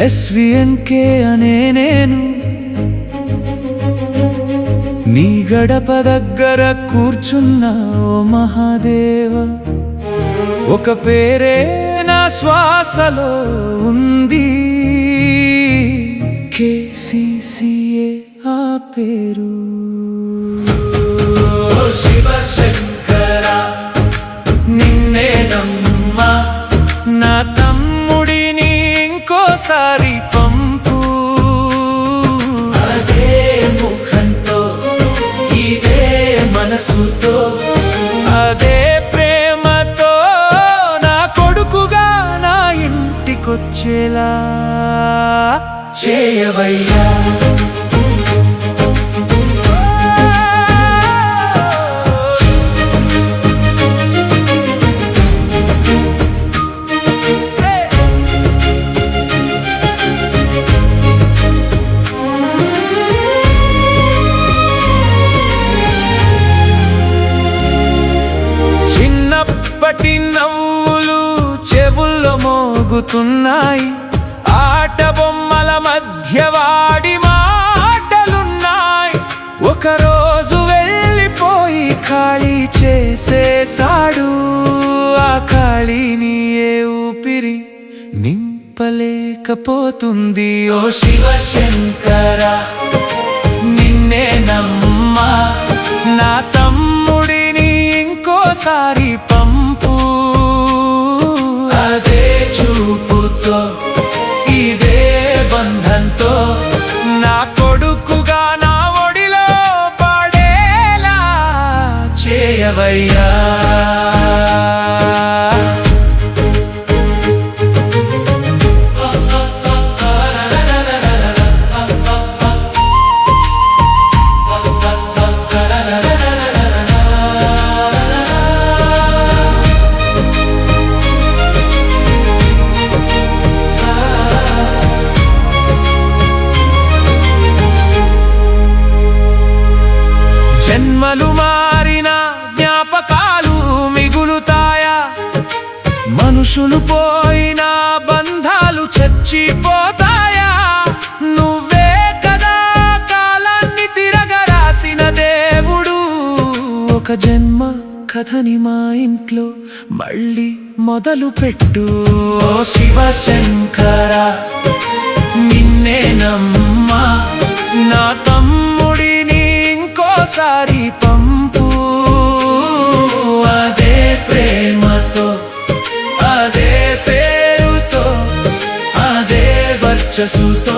ఎస్విఎన్కే అనే నేను నీ గడప దగ్గర కూర్చున్నా ఓ మహాదేవ. ఒక పేరే నా శ్వాసలో ఉంది, KCCA ఆ పేరు. శివ శంకర నిన్నే నమ్మా, నా తమ్ముడిని ఇంకోసారి పంపు. అదే ముఖంతో ఇదే మనసుతో అదే ప్రేమతో నా కొడుకుగా నా ఇంటికొచ్చేలా చేయవయ్యా. చిన్నప్పటి నవ్వులు చెవుల్లో మోగుతున్నాయి, ఆట బొమ్మల మధ్య వాడి మాటలున్నాయి. ఒకరోజు వెళ్ళిపోయి ఖాళీ చేసేశాడు, ఆ ఖాళీని ఏ ఊపిరి నింపలేకపోతుంది. ఓ శివ శంకర నిన్నే నమ్మా, నా తమ్ముడిని ఇంకోసారి పంపు. అదే చూపుతో ఇదే బంధంతో నా కొడుకుగా నా ఒడిలో పడేలా చేయవయ్యా. జన్మలు మారిన జ్ఞాపకాలు మిగులుతాయా, మనుషులు పోయిన బంధాలు చచ్చిపోతాయా. నువ్వే కదా కాలాన్ని తిరగరాసిన దేవుడు, ఒక జన్మ కథని మా ఇంట్లో మళ్ళీ మొదలు పెట్టు. ఓ శివ శంకర నిన్నే నమ్మా, నా తమ్ముడిని ఇంకోసారి పంపు. అదే ప్రేమతో అదే పేరుతో అదే వర్చస్సుతో